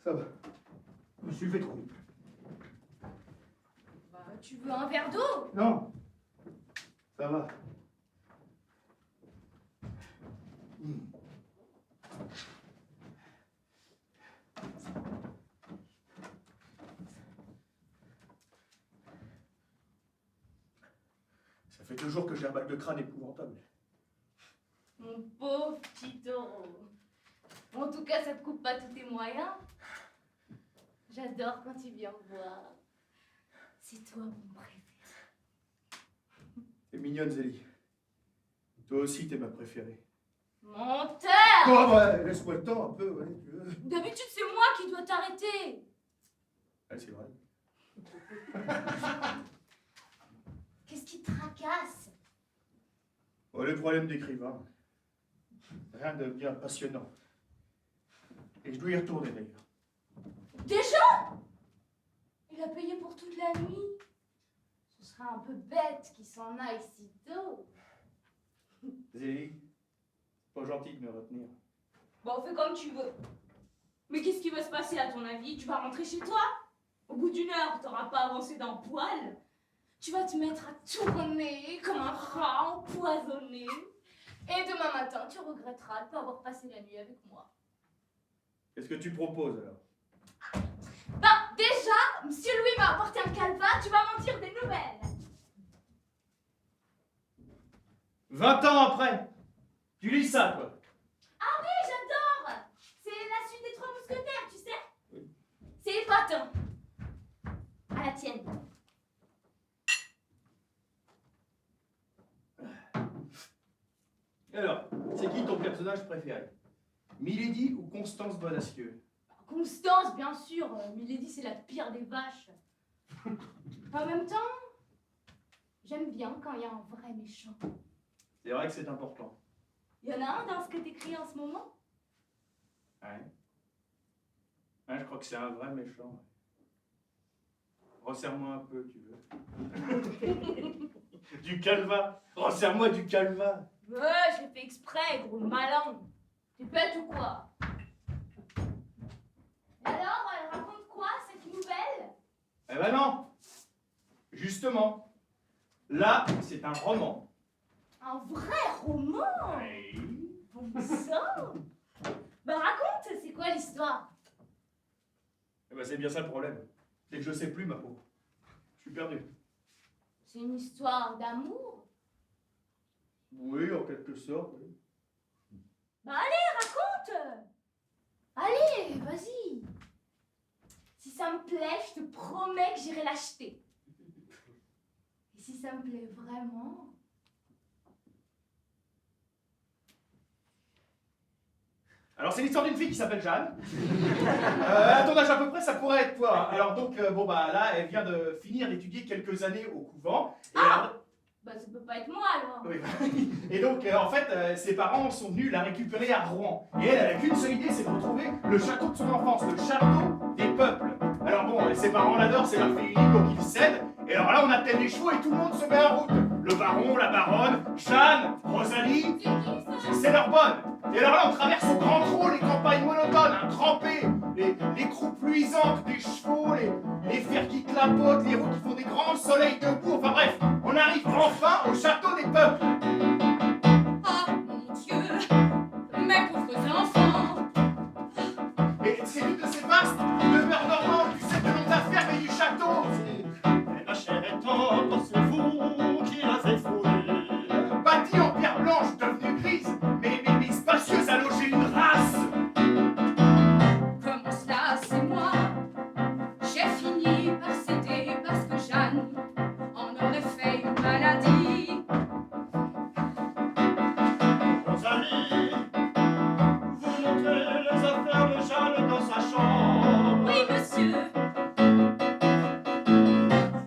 Ça va. Je me suis levé trop vite. Bah, tu veux un verre d'eau? Non. Ça va. Ça fait 2 jours que j'ai un mal de crâne épouvantable. Mon pauvre petit taureau. En tout cas, ça te coupe pas tous tes moyens. J'adore quand tu viens me voir. C'est toi mon préféré. T'es mignonne, Zélie. Toi aussi, t'es ma préférée. Menteur! Oh, ouais, laisse-moi le temps un peu, ouais, tu veux. D'habitude, c'est moi qui dois t'arrêter. Ah, c'est vrai. Qu'est-ce qui te tracasse? Oh, les problèmes d'écrivain. Rien de bien passionnant. Et je dois y retourner, d'ailleurs. Déjà? Il a payé pour toute la nuit. Ce serait un peu bête qu'il s'en aille si tôt. Zélie, pas gentil de me retenir. Bon, fais comme tu veux. Mais qu'est-ce qui va se passer à ton avis? Tu vas rentrer chez toi? Au bout d'1 heure, t'auras pas avancé d'un poil. Tu vas te mettre à tourner comme un rat empoisonné. Et demain matin, tu regretteras de pas avoir passé la nuit avec moi. Qu'est-ce que tu proposes, alors? Ben, déjà, Monsieur Louis m'a apporté un calva, tu vas m'en dire des nouvelles. 20 ans après! Tu lis ça, toi? Ah oui, j'adore! C'est la suite des 3 mousquetaires, tu sais? Oui. C'est épatant. À la tienne. Alors, c'est qui ton personnage préféré? Milady ou Constance Bonacieux? Constance, bien sûr. Milady, c'est la pire des vaches. En même temps, j'aime bien quand il y a un vrai méchant. C'est vrai que c'est important. Il y en a un dans ce que t'écris en ce moment? Ouais. Ouais, je crois que c'est un vrai méchant. Resserre-moi un peu, tu veux. Du calva. Resserre-moi du calva. Ouais, je l'ai fait exprès, gros malin. T'es bête ou quoi? Alors, elle raconte quoi, cette nouvelle? Eh ben non. Justement. Là, c'est un roman. Un vrai roman? Oui. Bon sang. Bah raconte, c'est quoi l'histoire? Eh ben c'est bien ça le problème. C'est que je sais plus, ma pauvre. Je suis perdu. C'est une histoire d'amour? Oui, en quelque sorte. Oui. Bah allez, raconte! Allez, vas-y! Si ça me plaît, je te promets que j'irai l'acheter. Et si ça me plaît vraiment... Alors, c'est l'histoire d'une fille qui s'appelle Jeanne. À ton âge à peu près, ça pourrait être toi. Alors donc, bon bah là, elle vient de finir d'étudier quelques années au couvent. Et alors... Bah ça peut pas être moi alors. Oui. Et donc, en fait, ses parents sont venus la récupérer à Rouen. Et elle a qu'une seule idée, c'est de retrouver le château de son enfance, le château des peuples. Alors bon, ses parents l'adorent, c'est leur fille unique, donc ils cèdent. Et alors là, on attelle les chevaux et tout le monde se met en route. Le baron, la baronne, Jeanne, Rosalie, c'est leur bonne. Et alors là, on traverse au grand trot les campagnes monotones, trempées, les croupes luisantes des chevaux, les fers qui clapotent, les roues qui font des grands soleils debout. Enfin bref, on arrive enfin au château des peuples. Ah mon Dieu, mes pauvres enfants. Et c'est l'une de ces vastes demeures normandes du 7 nom d'affaires mais du château. Et ma chère est tendre, c'est vous qui l'avez foulée. Bâtie en pierre blanche devenue grise, mais spacieuse à loger une race. Comment cela, c'est moi? J'ai fini par céder parce que Jeanne en aurait fait une maladie. Rosalie, vous montrez les affaires de Jeanne dans sa chambre. Oui, monsieur.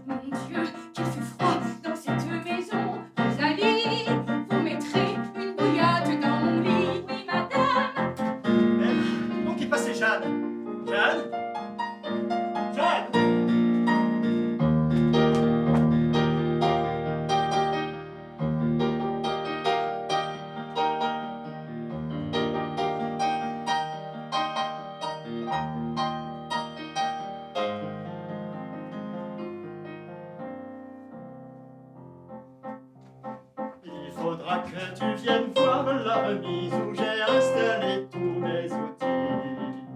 Mon Dieu, qu'il fait froid dans cette maison. Rosalie, vous mettrez une bouillotte dans mon lit. Oui, madame. Donc il passait Jeanne. Jeanne? Jeanne? faudra que tu viennes voir la remise où j'ai installé tous mes outils.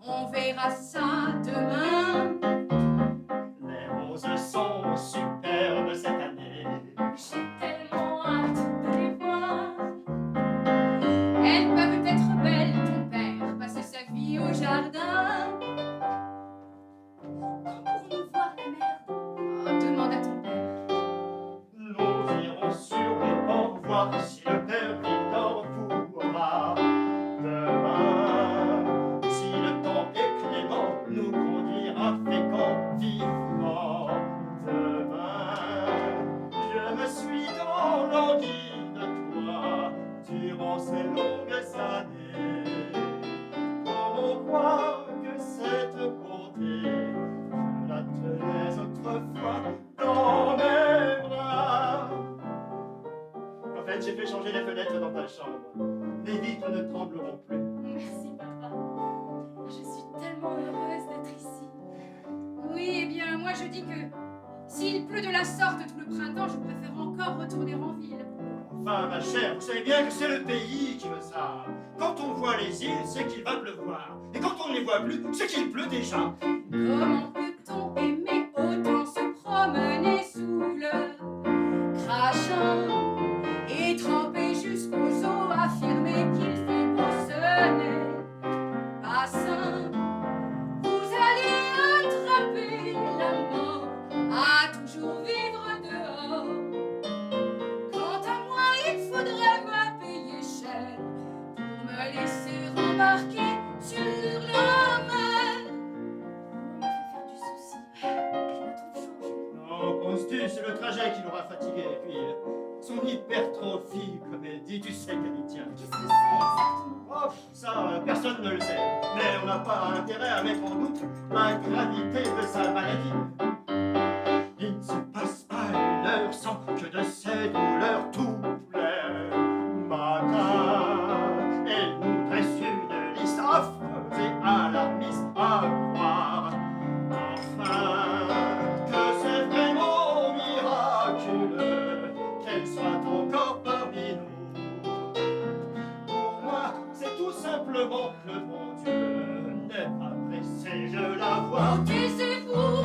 On verra ça demain. Les roses sont superbes cette année. J'ai tellement hâte de les voir. Elles peuvent être belles, ton père passe sa vie au jardin. Quand pourrons-nous voir la mer? Oh, demande à ton père. Nous irons sûrement voir si le père Victor pourra. Demain, si le temps est clément, nous conduira fécond vivant. Demain, je me suis enlangui de toi durant ces longues années. Comme on croit que cette beauté, je la tenais autrefois dans mes bras. En fait, j'ai fait changer les fenêtres dans ta chambre. Les vitres ne trembleront plus. Merci, papa. Je suis tellement heureuse d'être ici. Oui, eh bien, moi je dis que s'il pleut de la sorte tout le printemps, je préfère encore retourner en ville. Enfin, ma chère, vous savez bien que c'est le pays qui veut ça. Quand on voit les îles, c'est qu'il va pleuvoir. Et quand on ne les voit plus, c'est qu'il pleut déjà. Comment peut-on aimer autant se promener sous le crachant et tremper jusqu'aux os, affirmer qu'il fait beau, ce n'est pas sain. Vous allez attraper la mort à toujours vivre dehors. Quant à moi, il faudrait me payer cher pour me laisser embarquer sur la mer. Maman me fait faire du souci. Je la trouve changée. Non, penses-tu, c'est le trajet qui l'aura fatigué. Et puis, son hypertrophie, comme elle dit, tu sais qu'elle y tient. Qu'est-ce que c'est exactement? Oh, ça, personne ne le sait. Mais on n'a pas intérêt à mettre en doute la gravité de sa maladie. Il ne se passe pas une heure sans que de ces douleurs tous les matins. Elle nous dresse une liste affreuse et alarmiste à croire. Enfin, que c'est vraiment miraculeux qu'elle soit encore parmi nous. Pour moi, c'est tout simplement que le bon Dieu n'est pas pressé, je la vois. Oh, taisez-vous,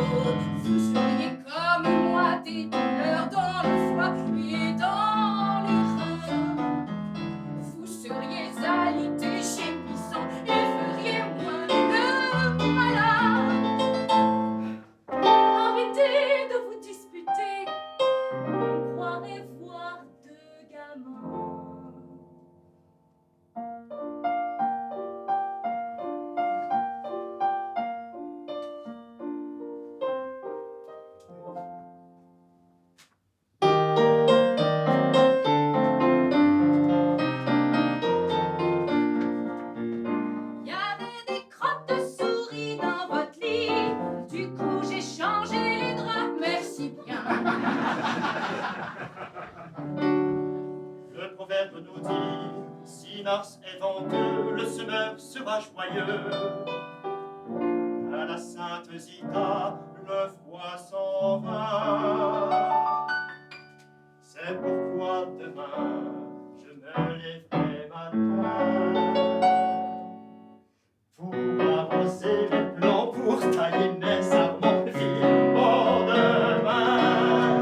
vous seriez comme moi, des douleurs dans le foie et dans les reins. Vous seriez alité, gémissant et feriez moins de malade. Arrêtez de vous disputer. On croirait voir deux gamins. Il y avait des crottes de souris dans votre lit. Du coup, j'ai changé les draps. Merci bien. Le proverbe nous dit, si Mars est venteux, le semeur sera joyeux. À la Sainte Zita, le froid s'en va. C'est pourquoi demain, je me lèverai matin pour avancer les plans, pour tailler mes sarments vivement demain.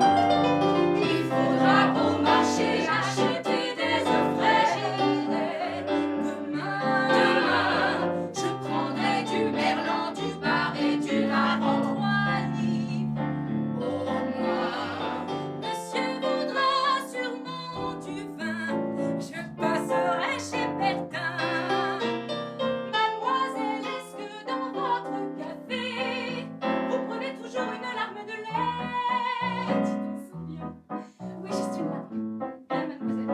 Il faudra pour marcher acheter des œufs frais. Demain, je prendrai du merlan, du bar et du hareng 3 livres au mois. Monsieur voudra sûrement du vin, je passerai chez Bertin. Mademoiselle, est-ce que dans votre café, vous prenez toujours une larme de lait? Tu t'en souviens? Oui, juste une larme. Bien, mademoiselle.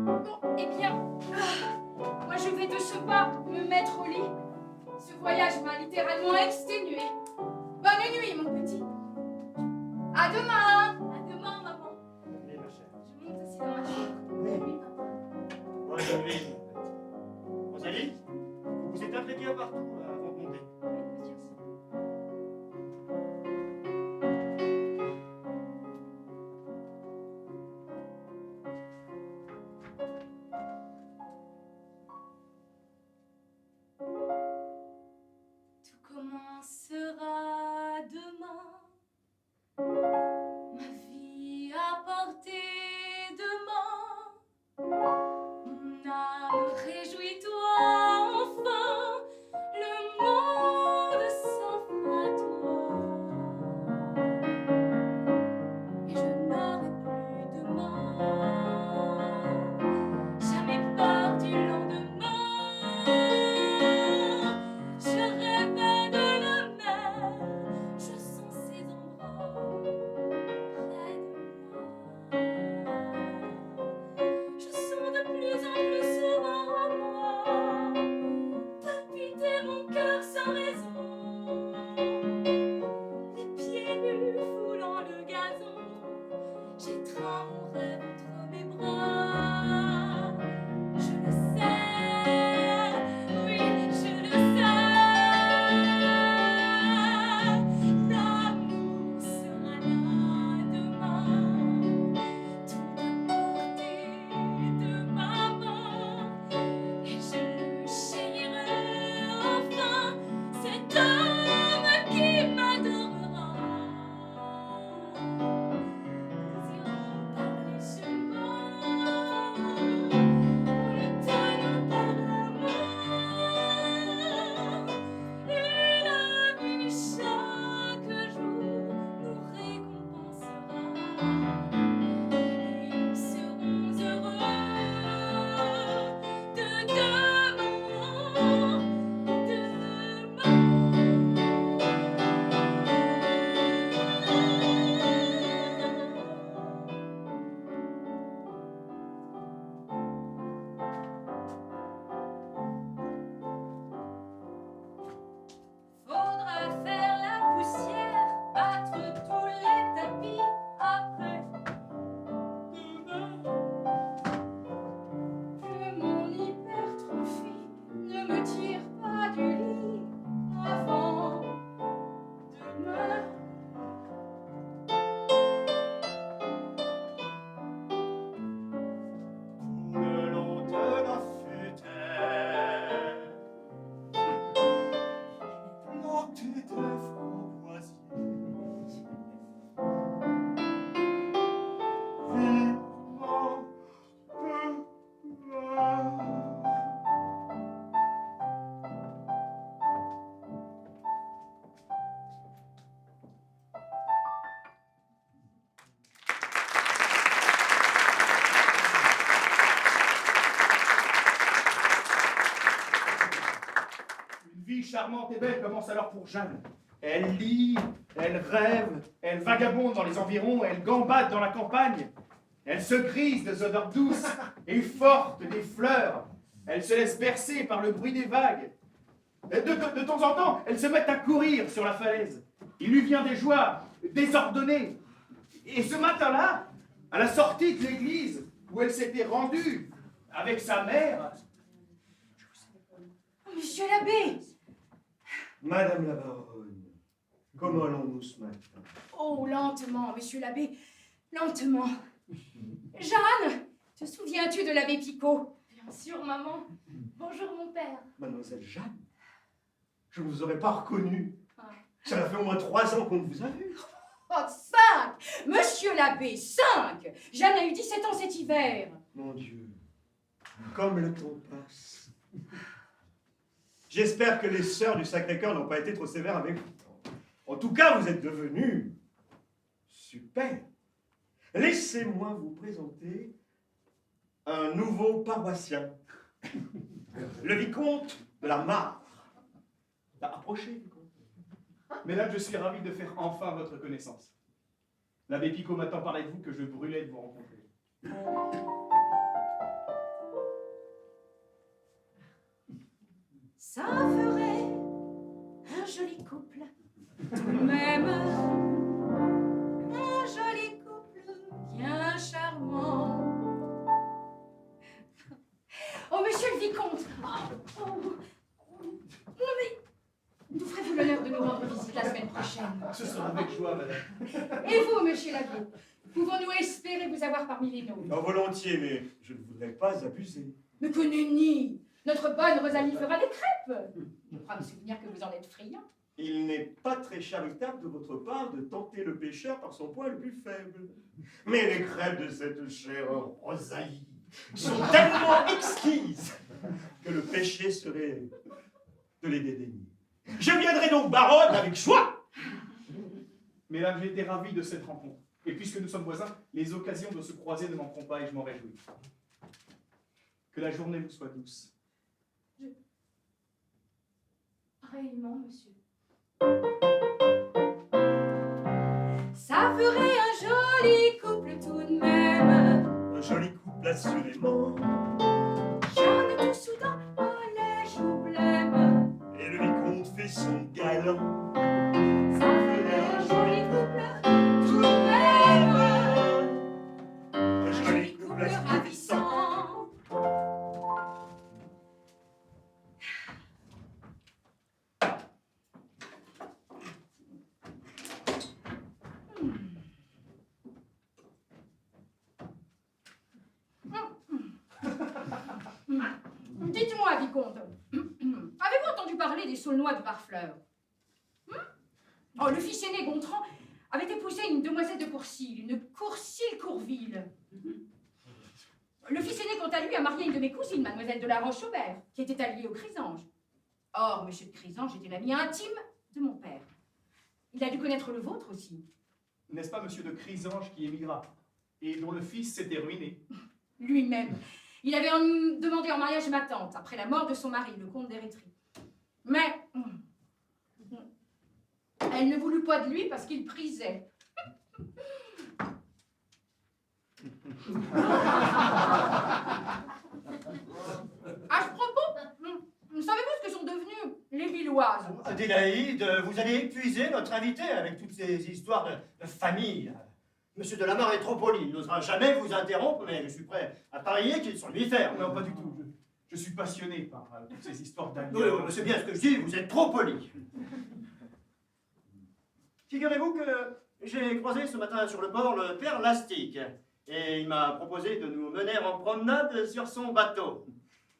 Bon, eh bien, moi je vais de ce pas me mettre au lit. Ce voyage m'a littéralement exténué. Bonne nuit, mon petit. À demain. À demain, maman. Oui, ma chère. Je monte aussi dans ma chambre. Oui. Oui, papa. Bonne nuit. Rosalie, vous vous êtes impliquée partout avant de monter. Oui, monsieur. vie charmante et belle commence alors pour Jeanne. Elle lit, elle rêve, elle vagabonde dans les environs, elle gambade dans la campagne. Elle se grise des odeurs douces et fortes des fleurs. Elle se laisse bercer par le bruit des vagues. De temps en temps, elle se met à courir sur la falaise. Il lui vient des joies désordonnées. Et ce matin-là, à la sortie de l'église où elle s'était rendue avec sa mère... Monsieur l'abbé! Madame la baronne, comment allons-nous ce matin? Oh, lentement, monsieur l'abbé, lentement. Jeanne, te souviens-tu de l'abbé Picot? Bien sûr, maman. Bonjour, mon père. Mademoiselle Jeanne, je ne vous aurais pas reconnue. Ah. Ça fait au moins 3 ans qu'on ne vous a vu. Oh, 5! Monsieur l'abbé, 5! Jeanne a eu 17 ans cet hiver. Mon Dieu, comme le temps passe. J'espère que les sœurs du Sacré-Cœur n'ont pas été trop sévères avec vous. En tout cas, vous êtes devenus super. Laissez-moi vous présenter un nouveau paroissien, le vicomte de la Mare. Approchez, vicomte. Mesdames, je suis ravi de faire enfin votre connaissance. L'abbé Picot m'a tant parlé de vous que je brûlais de vous rencontrer. Ça ferait un joli couple, tout de même. Un joli couple bien charmant. Oh, monsieur le vicomte! Non, mais nous ferez-vous l'honneur de nous rendre visite la semaine prochaine? Ce sera avec joie, madame. Et vous, monsieur l'abbé, pouvons-nous espérer vous avoir parmi les nôtres? Non, volontiers, mais je ne voudrais pas abuser. Mais que nenni! Notre bonne Rosalie fera des crêpes. Je crois me souvenir que vous en êtes friand. Il n'est pas très charitable de votre part de tenter le pécheur par son point le plus faible. Mais les crêpes de cette chère Rosalie sont tellement exquises que le péché serait de les dédaigner. Je viendrai donc baronne avec joie. Mesdames, j'ai été ravi de cette rencontre. Et puisque nous sommes voisins, les occasions de se croiser ne manqueront pas et je m'en réjouis. Que la journée vous soit douce. Pareillement, monsieur. Ça ferait un joli couple tout de même. Un joli couple assurément. Jeanne tout soudain a les joues blêmes. Et le vicomte fait son galant. Ça ferait un joli couple tout de même. Un Un joli couple ravissant. Dites-moi, vicomte, avez-vous entendu parler des Saulnois de Barfleur? Oh, le fils aîné Gontran avait épousé une demoiselle de Courcils, une Courcils-Courville. Le fils aîné, quant à lui, a marié une de mes cousines, mademoiselle de la Roche-Aubert, qui était alliée au Chrysange. Or, monsieur de Chrysange était l'ami intime de mon père. Il a dû connaître le vôtre aussi. N'est-ce pas monsieur de Chrysange qui émigra et dont le fils s'était ruiné? Lui-même. Il avait demandé en mariage ma tante, après la mort de son mari, le comte d'Érythrée. Mais elle ne voulut pas de lui parce qu'il prisait. À ce propos, savez-vous ce que sont devenues les Villoises? Adélaïde, vous allez épuiser notre invité avec toutes ces histoires de famille. Monsieur de la Mare est trop poli, il n'osera jamais vous interrompre, mais je suis prêt à parier qu'il s'en lui faire. Non, pas du tout. Je suis passionné par toutes ces histoires Oui, d'alliés. c'est bien ce que je dis, vous êtes trop poli. Figurez-vous que j'ai croisé ce matin sur le port le père Lastic, et il m'a proposé de nous mener en promenade sur son bateau.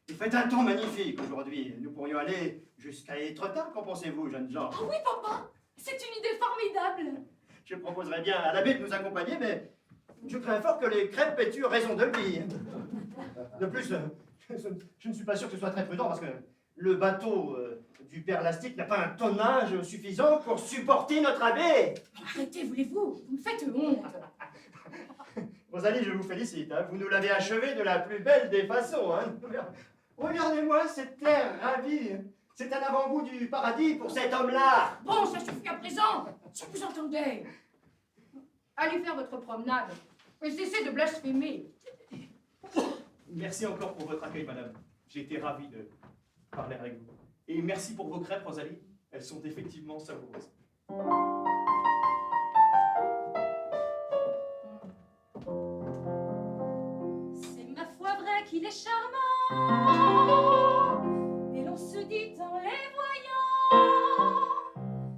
Il fait un temps magnifique aujourd'hui, nous pourrions aller jusqu'à Étretat, qu'en pensez-vous, jeunes gens? Oh oui, papa, c'est une idée formidable. Je proposerais bien à l'abbé de nous accompagner, mais je crains fort que les crêpes aient eu raison de lui. De plus, je ne suis pas sûr que ce soit très prudent, parce que le bateau du père Lastic n'a pas un tonnage suffisant pour supporter notre abbé. Arrêtez, voulez-vous? Vous me faites honte. Rosalie, je vous félicite, hein. Vous nous l'avez achevé de la plus belle des façons. Hein. Regardez-moi cette terre ravie, C'est un avant-goût du paradis pour cet homme-là. Bon, ça suffit à présent. Si vous entendez. Allez faire votre promenade. Et cessez de blasphémer. Merci encore pour votre accueil, madame. J'ai été ravi de parler avec vous. Et merci pour vos crêpes, Rosalie. Elles sont effectivement savoureuses. C'est ma foi vrai qu'il est charmant, et l'on se dit en les voyant,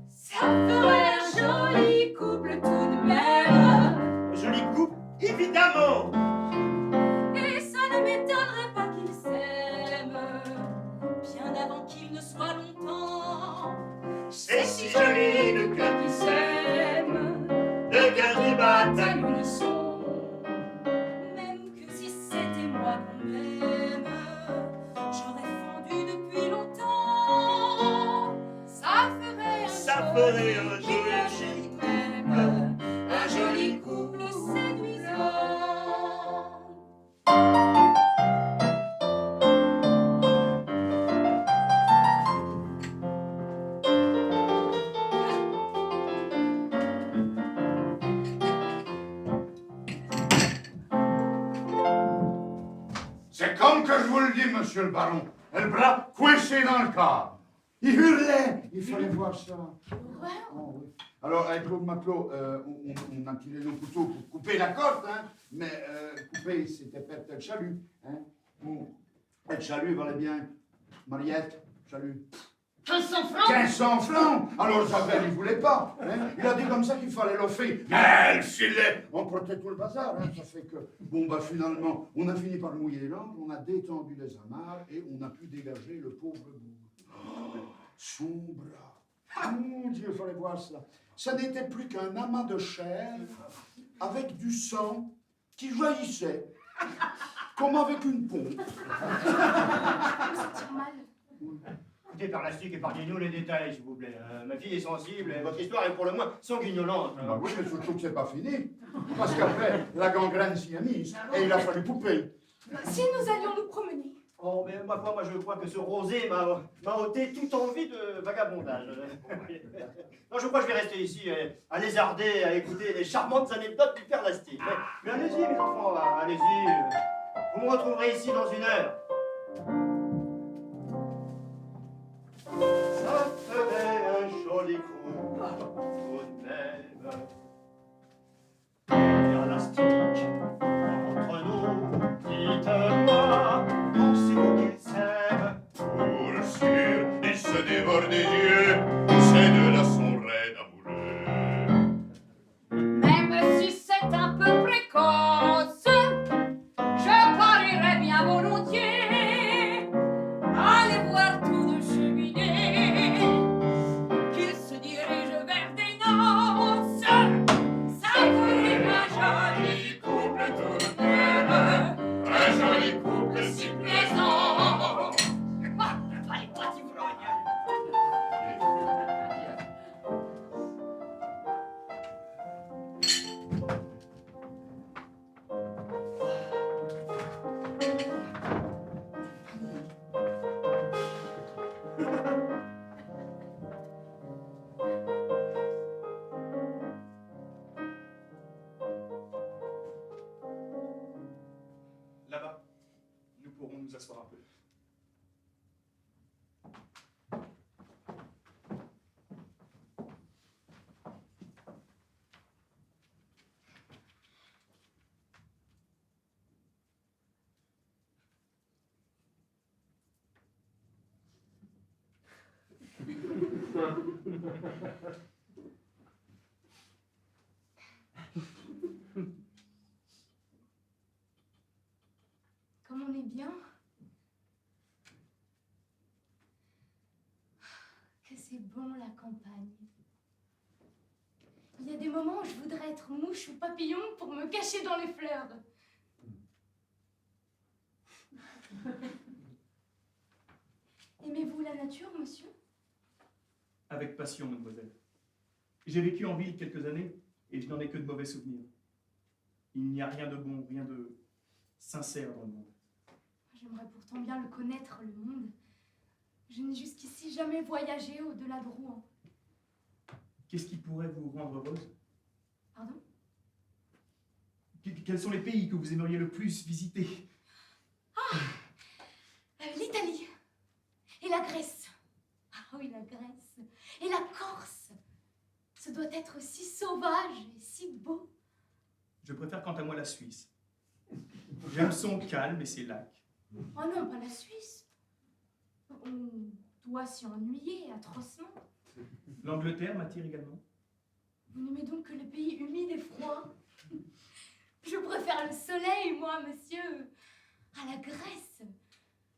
ça ferait un joli couple tout de même. Joli couple, évidemment. Et ça ne m'étonnerait pas qu'ils s'aiment, bien avant qu'ils ne soient longtemps. C'est si joli le cœur qui s'aime, le cœur qui bat à l'unisson. Même que si c'était moi qu'on aime, j'aurais fendu depuis longtemps. Ça ferait un joli même, un joli couple séduisant. C'est comme que je vous le dis, monsieur le baron. Le bras coincé dans le corps. Il hurlait. Il fallait voir ça. Oh, oui. Alors, avec Claude Maclot, on a tiré le couteau pour couper la corde, hein, mais couper, c'était perdre le chalut. Hein. Bon, le chalut valait bien. Mariette, chalut. 1500 francs. 1500 francs. Alors Isabelle, il voulait pas. Hein. Il a dit comme ça qu'il fallait l'offrir. Mais le filet, on protège tout le bazar. Hein. Ça fait que, bon, bah finalement, on a fini par mouiller les lampes, on a détendu les amarres et on a pu dégager le pauvre bout. Oh, son bras. Ah, mon Dieu, il fallait voir ça. Ça n'était plus qu'un amas de chair avec du sang qui jaillissait, comme avec une pompe. Ça tire mal. Écoutez, par Lastic, épargnez-nous les détails, s'il vous plaît. Ma fille est sensible et votre histoire est pour le moins sanguignolante. Bah oui, mais surtout que c'est pas fini. Parce qu'après, la gangrène s'y est mise et il a fallu couper. Si nous allions nous promener. Oh, mais ma foi, moi je crois que ce rosé m'a ôté toute envie de vagabondage. Non, je crois que je vais rester ici à lézarder, à écouter les charmantes anecdotes du père Lastic. Mais allez-y, mes enfants, allez-y. Vous me retrouverez ici dans 1 heure. Ça ferait un joli coup, tout de même. Père Lastic, entre nous, dites-moi, pensez-vous qu'ils s'aiment? Pour sûr, il se dévore des yeux, c'est de là son raid amoureux. Même si c'est un peu précoce, je parierais bien volontiers. Allez voir tout de cheminée, qu'il se dirige vers des noces. Ça ferait un joli couple tout de même, un joli couple si plaisant. Allez, pas d'ivrogne. Là-bas, nous pourrons nous asseoir un peu. Comme on est bien. Que c'est bon la campagne. Il y a des moments où je voudrais être mouche ou papillon pour me cacher dans les fleurs. Aimez-vous la nature, monsieur? Avec passion, mademoiselle. J'ai vécu en ville quelques années et je n'en ai que de mauvais souvenirs. Il n'y a rien de bon, rien de sincère dans le monde. J'aimerais pourtant bien le connaître, le monde. Je n'ai jusqu'ici jamais voyagé au-delà de Rouen. Qu'est-ce qui pourrait vous rendre heureuse? Pardon? Quels sont les pays que vous aimeriez le plus visiter? L'Italie. Et la Grèce. Ah oui, la Grèce. Et la Corse. Ce doit être si sauvage et si beau. Je préfère quant à moi la Suisse. J'aime son calme et ses lacs. Oh non, pas la Suisse. On doit s'y ennuyer atrocement. L'Angleterre m'attire également. Vous n'aimez donc que les pays humides et froids? Je préfère le soleil, moi, monsieur, à la Grèce.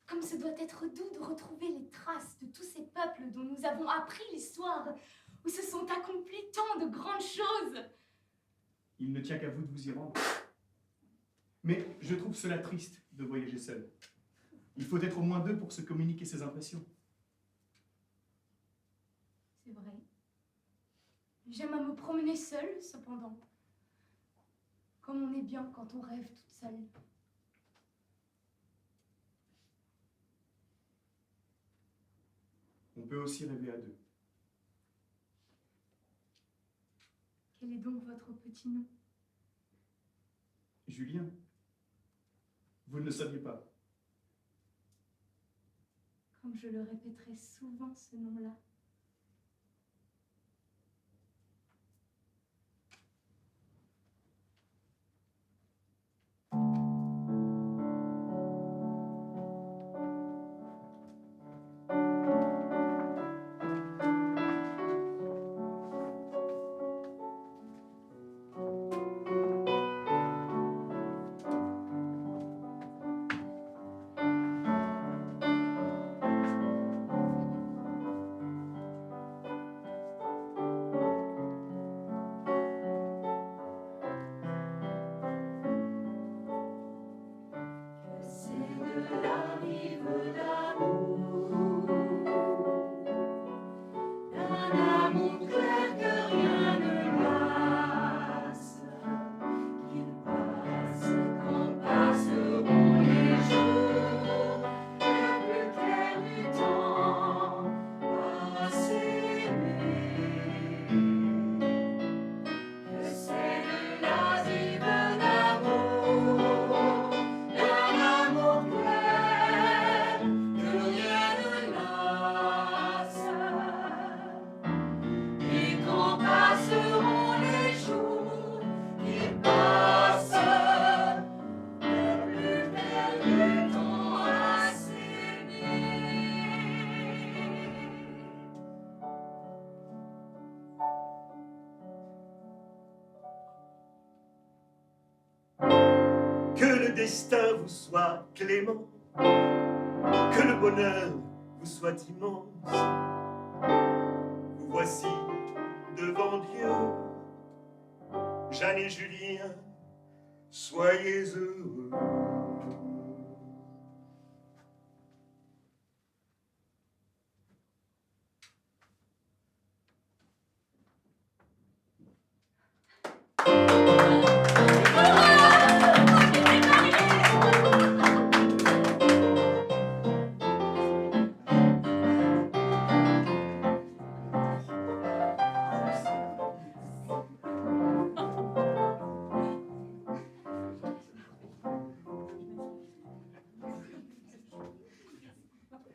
Comme ce doit être doux de retrouver les traces de tous ces peuples dont nous avons appris l'histoire, où se sont accomplies tant de grandes choses. Il ne tient qu'à vous de vous y rendre. Mais je trouve cela triste de voyager seul. Il faut être au moins deux pour se communiquer ses impressions. C'est vrai. J'aime à me promener seule, cependant. Comme on est bien quand on rêve toute seule. On peut aussi rêver à deux. Quel est donc votre petit nom? Julien, vous ne le saviez pas. Comme je le répéterai souvent, ce nom-là. Que le destin vous soit clément, que le bonheur vous soit immense. Vous voici devant Dieu, Jeanne et Julien, soyez heureux.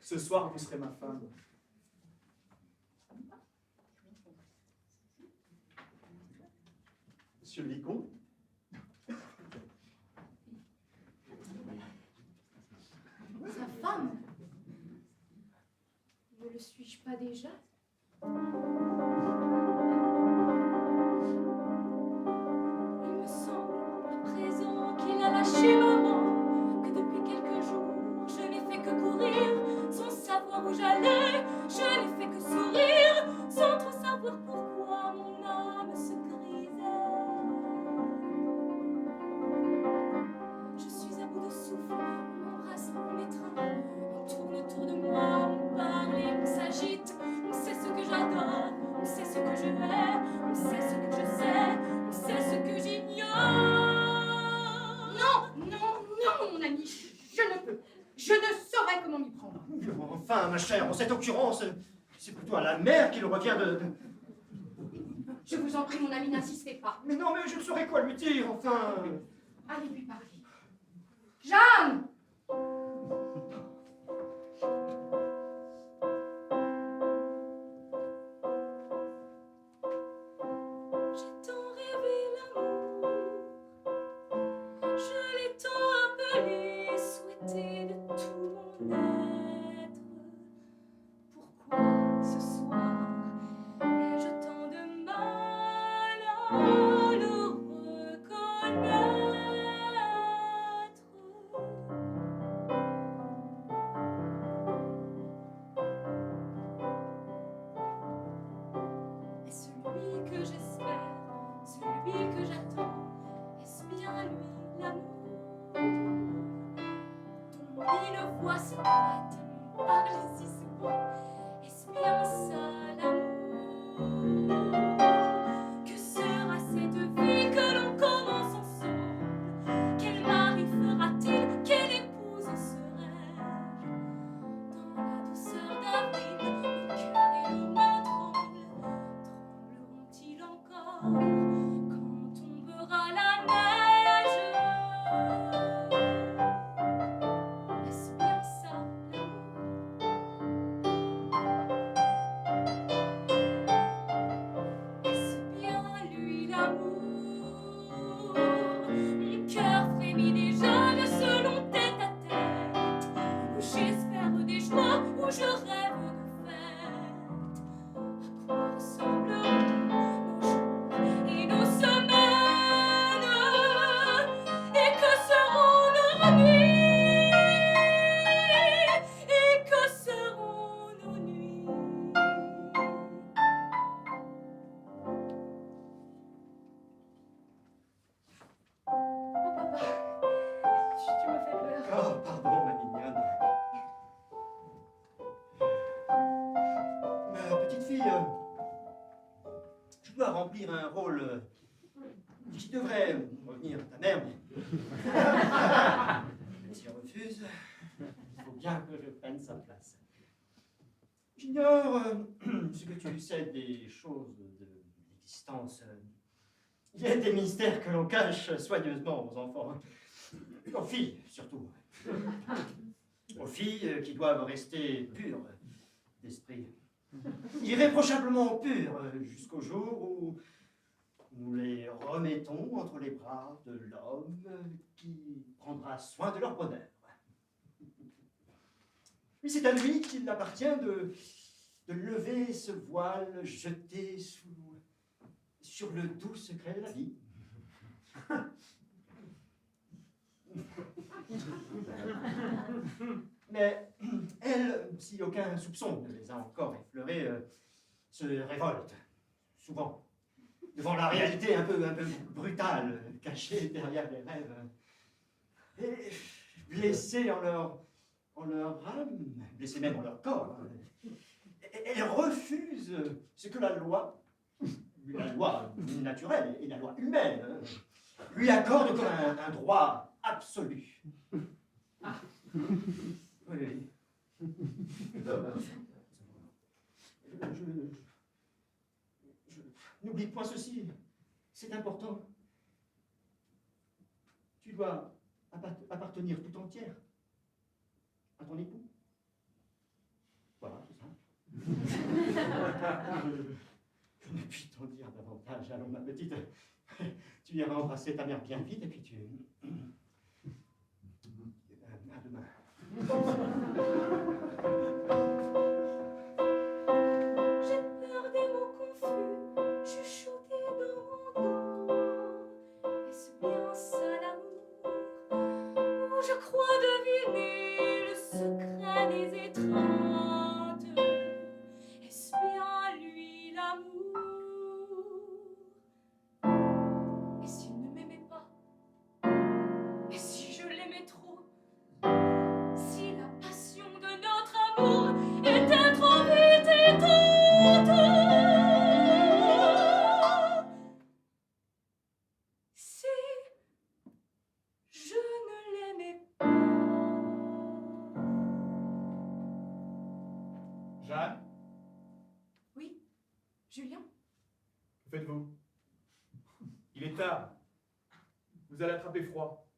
Ce soir, vous serez ma femme. Monsieur le vicomte, Sa femme? Ne le suis-je pas déjà? Il me semble à présent qu'il a lâché maman, que depuis quelques jours je n'ai fait que courir sans savoir où j'allais, je n'ai fait que sourire sans trop savoir pourquoi mon âme se grisait. Je suis à bout de souffle, on m'embrasse, on m'étreint, on tourne autour de moi, on parle et on s'agite, on sait ce que j'adore, on Enfin, ma chère, en cette occurrence, c'est plutôt à la mère qu'il revient de... Je vous en prie, mon ami, n'insistez pas. Mais non, mais je ne saurais quoi lui dire, enfin... Allez lui parler. Jeanne! J'ai tant rêvé l'amour, je l'ai tant appelé, souhaité de tout mon être. Pourquoi ce soir ai-je tant de mal à le reconnaître? Est-ce lui que j'espère, celui que j'attends? Est-ce bien lui l'amour dont mille voix se prêtent, m'ont parlé si souvent? Est-ce bien ça l'amour? Que sera cette vie que l'on commence ensemble? Quel mari fera-t-il? Quelle épouse serai-je? Dans la douceur d'avril, mon cœur et nos mains tremblent. Trembleront-ils encore quand tombera la neige? Est-ce bien ça l'amour? Est-ce bien lui l'amour? Mon cœur frémit déjà de ce long tête-à-tête où j'espère des joies, où je rêve de fête. À quoi ressembleront nos jours et nos semaines? Et que seront nos nuits? Et que seront nos nuits? Oh, papa, tu me fais peur. Oh, pardon, ma mignonne. Ma petite fille, je dois remplir un rôle qui devrait revenir à ta mère, mais si elle refuse, il faut bien que je prenne sa place. J'ignore ce que tu sais des choses de l'existence. Il y a des mystères que l'on cache soigneusement aux enfants, aux filles surtout. Aux filles qui doivent rester pures d'esprit, irréprochablement pures, jusqu'au jour où nous les remettons entre les bras de l'homme qui prendra soin de leur bonheur. Mais c'est à lui qu'il appartient de lever ce voile jeté sur le doux secret de la vie. Mais elle, si aucun soupçon ne les a encore effleurés, se révolte, souvent, devant la réalité un peu brutale, cachée derrière les rêves. Et blessées en leur âme, blessées même en leur corps, elles refusent ce que la loi naturelle et la loi humaine lui accordent comme un droit absolu. Oui. N'oublie point ceci, c'est important. Tu dois appartenir tout entière à ton époux. Voilà, c'est ça. Je ne puis t'en dire davantage. Allons, ma petite, tu iras embrasser ta mère bien vite et puis tu... À demain. J'ai peur des mots confus, chuchotés dans mon dos. Est-ce bien ça l'amour? Où je crois deviner le secret des étreintes. Est-ce bien lui l'amour? Et s'il ne m'aimait pas? Et si je l'aimais trop? Si la passion de notre amour était trop vite éteinte, si je ne l'aimais pas. Julien? Que faites-vous? Il est tard. Vous allez attraper froid.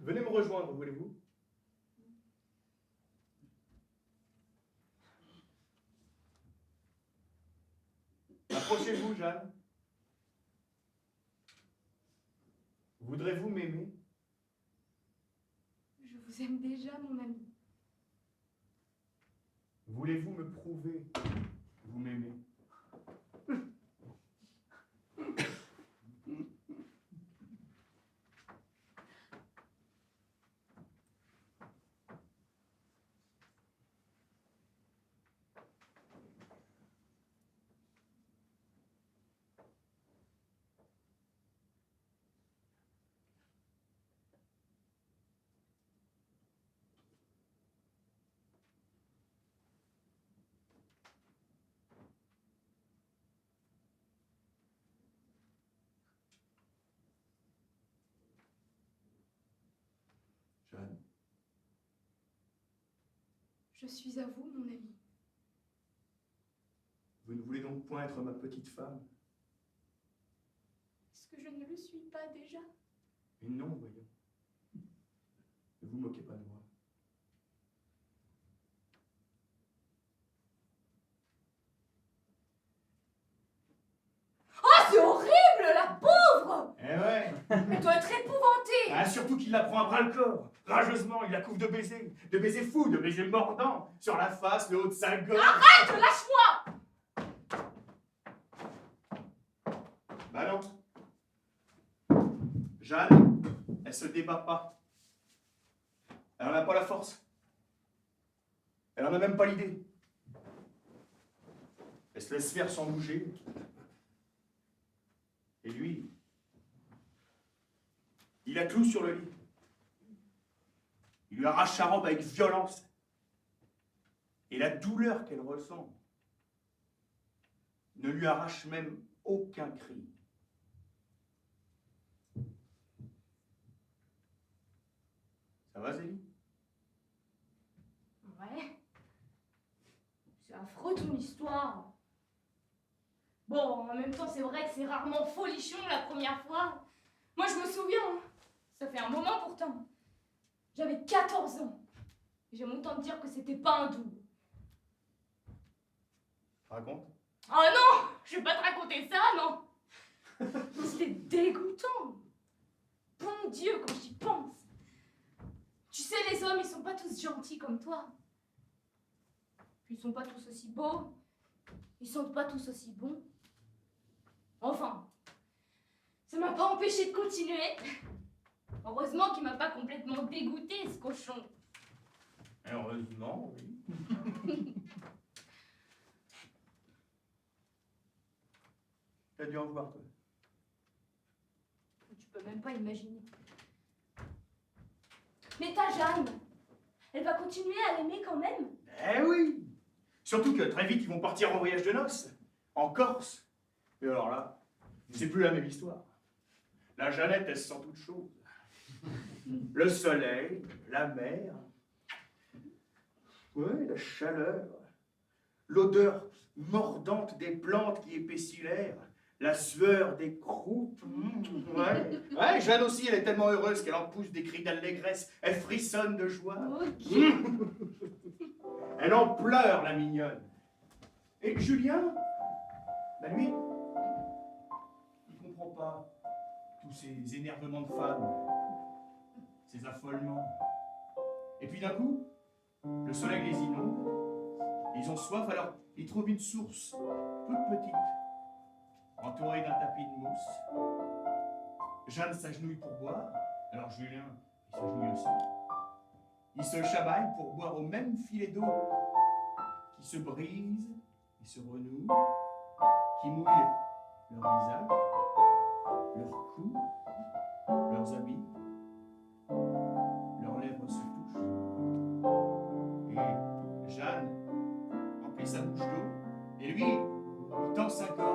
Venez me rejoindre, voulez-vous? Approchez-vous, Jeanne. Voudrez-vous m'aimer? Je vous aime déjà, mon ami. Voulez-vous me prouver que vous m'aimez? Jeanne, Je suis à vous, mon ami. vous ne voulez donc point être ma petite femme? Est-ce que je ne le suis pas déjà? Mais non, voyons. Ne vous moquez pas de moi. Oh, c'est horrible, la pauvre! Eh ouais! Elle doit être épouvantée! Ah, surtout qu'il la prend à bras le corps. Rageusement, il la couvre de baisers fous, de baisers mordants, sur la face, le haut de sa gorge. Arrête, lâche-moi! Bah non. Jeanne, elle se débat pas. Elle en a pas la force. Elle en a même pas l'idée. Elle se laisse faire sans bouger. Et lui, il la cloue sur le lit. Il lui arrache sa robe avec violence. Et la douleur qu'elle ressent ne lui arrache même aucun cri. Ça va, Zélie? Ouais. C'est affreux ton histoire. Bon, en même temps, c'est vrai que c'est rarement folichon la première fois. Moi, je me souviens, hein. Ça fait un moment pourtant. J'avais 14 ans. J'aime autant te dire que c'était pas un double. Raconte. Oh non, je vais pas te raconter ça, non. C'était dégoûtant. Bon Dieu, quand j'y pense. Tu sais, les hommes, ils sont pas tous gentils comme toi. Puis ils sont pas tous aussi beaux. Ils sont pas tous aussi bons. Enfin, ça m'a pas empêché de continuer. Heureusement qu'il m'a pas complètement dégoûté, ce cochon. Heureusement, oui. T'as dû en voir, toi. Tu peux même pas imaginer. Mais ta Jeanne, elle va continuer à l'aimer quand même. Eh oui. Surtout que très vite, ils vont partir en voyage de noces. En Corse. Et alors là, c'est plus la même histoire. La Jeannette, elle se sent toute chose. Le soleil, la mer. Ouais, la chaleur. L'odeur mordante des plantes qui épaissit l'air. La sueur des croupes. Ouais. Ouais, Jeanne aussi, elle est tellement heureuse qu'elle en pousse des cris d'allégresse. Elle frissonne de joie. Ok. Elle en pleure, la mignonne. Et Julien, bah lui, il comprend pas tous ces énervements de femmes, ces affolements. Et puis d'un coup, le soleil les inonde, ils ont soif, alors ils trouvent une source toute petite, entourée d'un tapis de mousse. Jeanne s'agenouille pour boire, alors Julien, il s'agenouille aussi. Ils se chamaillent pour boire au même filet d'eau qui se brise et se renoue, qui mouille leur visage, leur cou, leurs habits, leurs lèvres se touchent. Et Jeanne remplit sa bouche d'eau, et lui, il tend sa gorge